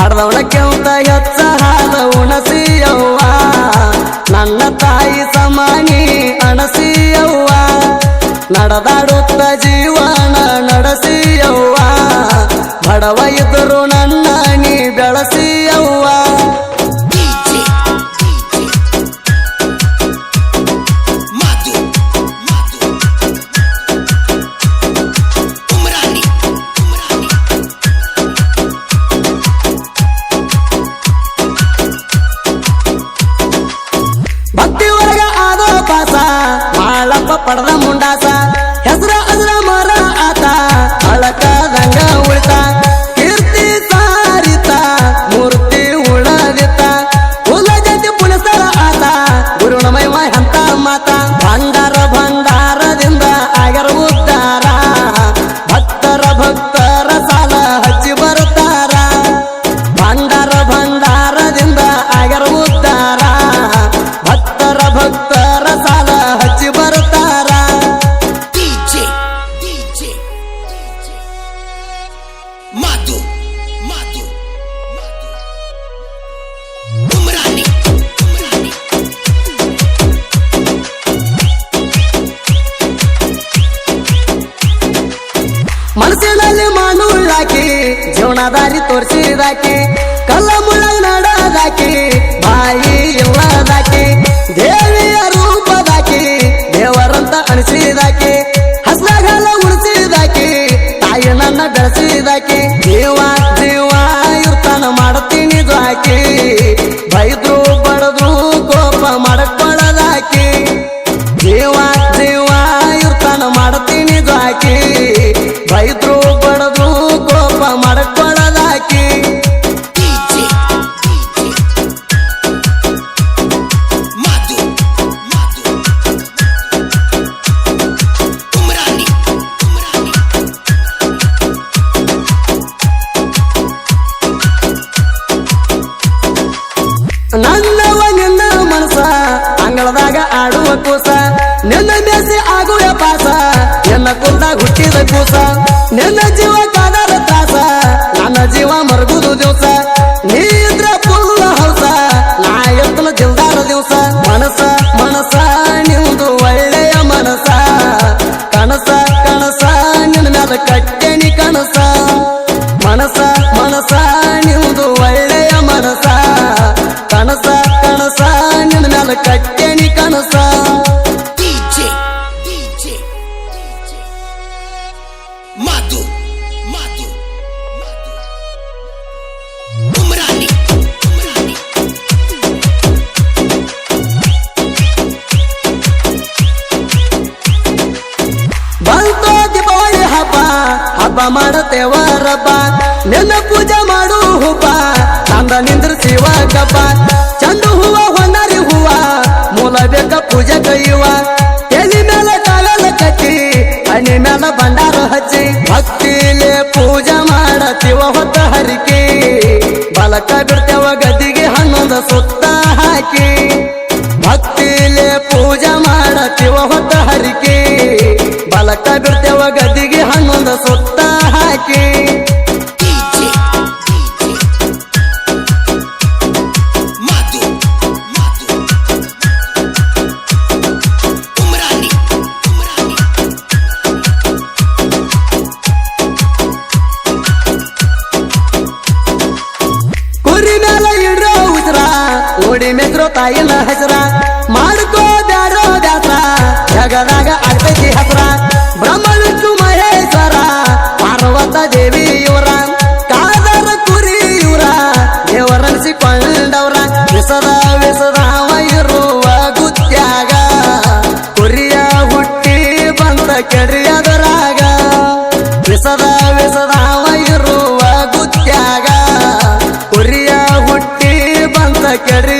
ಹಡದವಳಕ್ಕೆ ಅಂತ ಹೆಚ್ಚ ಹಾಲ ಉಣಸಿಯವ್ವ ನನ್ನ ತಾಯಿ ಸಮಾನಿ ಅಣಸಿಯವ್ವ ನಡೆದಾಡುತ್ತ ಜೀವನ ನಡೆಸಿಯವ್ವ ಬಡವ ಇದ್ದರು ನನ್ನ ನೀ ಬೆಳೆಸಿಯವ್ವ ಭಕ್ತಿವರ್ಗ ಆದೋ ಪಾಸ ಮಾಳಪ್ಪ ಪಡೆದ ಮುಂಡಾಸ ಹೆಸರ ಅದ್ರ ಮರ ಆತ ಅಳಕದಂಗ ಉಳಿತ ಕೀರ್ತಿ ಸಾರಿತ ಮೂರ್ತಿ ಉಳದಿತ ಕುಲ ಜತಿ ಪುನಸರ ಆತ ಗುರುಣಮಯ ಅಂತ ಮಾತ ಭಂಡಾರದಿಂದ ಆಗ್ಯಾರ ಉದ್ಧಾರ ಭಕ್ತರ ಸಾಲ ಹಚ್ಚಿ ಬರುತ್ತಾರ ಭಂಡಾರದಿಂದ ಆಗ್ಯಾರ ಉದ್ಧಾರ ಭಕ್ತರ ಸಾಲ ಹಚ್ಚಿ ಬರುತ್ತಾರ ಮಾತು ಉಮ್ರಾನಿ ಮನಸ್ಸಿನಲ್ಲಿ ಮಾನುಳ್ಳಾಕಿ ಜೀವನದಾರಿ ತೋರಿಸಿದಾಕಿ ಕಲ್ಲ ಮುಳ್ಳಾಗ ನಡದಾಕಿ ಬಾಯಿ ಇಲ್ಲದಾಕಿ ದೇವಿಯ ರೂಪದಾಕಿ ದೇವರಂತ ಅನಿಸಿದಾಕಿ ಹಸ್ಲಾಗಲ್ಲ ಉಳಿಸಿದಾಕಿ ತಾಯಿ ನನ್ನ ಬೆಳೆಸಿದಾಕಿ ಜೀವ ಇರ್ತಾನ ಮಾಡುತ್ತೀನಿ ದ್ವಾಕಿ ಬೈದ್ರು ಬಡದ್ರು ಕೋಪ ಮಾಡಕೊಳ್ಳದಾಕಿ ಜೀವ ಇರ್ತಾನ ಮಾಡುತ್ತೀನಿ ದ್ವಾಕಿ ಬೈದ್ರು ಬಡದ್ರು ಕೋಪ ಮಾಡಕೊಳ್ಳದಾಕಿ ನನ್ನವ ನಿನ್ನ ಮನಸ ಅಂಗಳದಾಗ ಆಡುವ ಕೂಸ ನಿನ್ನ ಮೇಸಿ ಆಗುವ ಪಾಸ ನಿನ್ನ ಕುಲ್ದಾಗ ಹುಟ್ಟಿದ ಕೂಸ ನಿನ್ನ ಜೀವ ಕಾದರ ತ್ರಾಸ ನನ್ನ ಜೀವ ಮರಗುದು ದಿವಸ ನೀ ಇದ್ರ ಪುಲ್ಲ ಹೌಸ ನಾ ಎತ್ತಲ ಜಿಲ್ದಾರ ದಿವಸ ಮನಸ ನಿಮ್ದು ಒಳ್ಳೆಯ ಮನಸ ಕನಸ ನಿನ್ನ ಮ್ಯಾಲ ಕಟ್ಟೆನಿ ಕನಸ ಮನಸ ನಿಮ್ದು ಒಳ್ಳೆಯ ಮನಸ ಕನಸ ನಿನ್ನ ಮ್ಯಾಲ ಕಟ್ಟೆನಿ ಕನಸ ಮಾತು ಉಮ್ರಾನಿ ಬಂತೋ ದೀಪಾವಳಿ ಹಬ್ಬ ಮಾಡುತ್ತೇವ ರಬ್ಬ ನಿನ್ನ ಪೂಜೆ ಮಾಡು ಹೂಪ ತಂದ ನಿಂದ್ರಿಸಿವ ಕಬ್ಬ ಚಂಡು ಹೂವ ಹೊನ್ನಾರಿ ಹೂವ ಮೂಲ ಬೇಕ ಪೂಜೆ ಕೈಯುವ ಎಲಿ ಮೇಲೆ ಕಾಲ ಕಟ್ಟಿ ಹನಿ ಮೇಲೆ ಭಂಡಾರ ಹಚ್ಚಿ ಭಕ್ತಿಲೆ ಪೂಜೆ ಮಾಡತೀವ ಹೊತ್ತ ಹರಿಕೆ ಬಲಕ ಬಿಡ್ತೇವ ಗದ್ದಿಗೆ ಹನ್ನೊಂದು ಸುತ್ತ ಹಾಕಿ ಭಕ್ತಿಲೆ ಪೂಜೆ ಮಾಡತೀವ ಹೊತ್ತ ಹರಿಕೆ ಬಲಕ ಬಿಡ್ತೇವ ಗದ್ದಿಗೆ ಹನ್ನೊಂದು ಸುತ್ತ ಹಾಕಿ ಮಾತು ಉಮ್ರಾನಿ ಕುರಿ ಮೇಲೆ ಇಡ್ರೋ ಉಸ್ರ ಓಡಿ ಮೆಗ್ರೋ ತಾಯಿನ ಹೆಸರ ಮಾಡ್ಕೋ ಬ್ಯಾಡೋ ಬ್ಯಾಸ ಜಗದಾಗ ಆಗ್ತೈತಿ ಹಸ್ರ ಬ್ರಹ್ಮ ವಿಷ್ಣು ಮಹೇಶ್ವರ ಪಾರ್ವತ ದೇವಿ ಇವರ ಕಾದರ ಕುರಿ ಇವರ ದೇವರನಿಸಿಕೊಂಡವ್ರ ವಿಸದಾವ ಇರುವ ಗುತ್ಯಾಗ ಕುರಿಯ ಹುಟ್ಟಿ ಬಂದ ಕೆಡಿಯದರಾಗ ವಿಸದಾವ ಇರುವ ಗುತ್ಯಾಗ ಕುರಿಯ ಹುಟ್ಟಿ ಬಂದ ಕೆಡಿ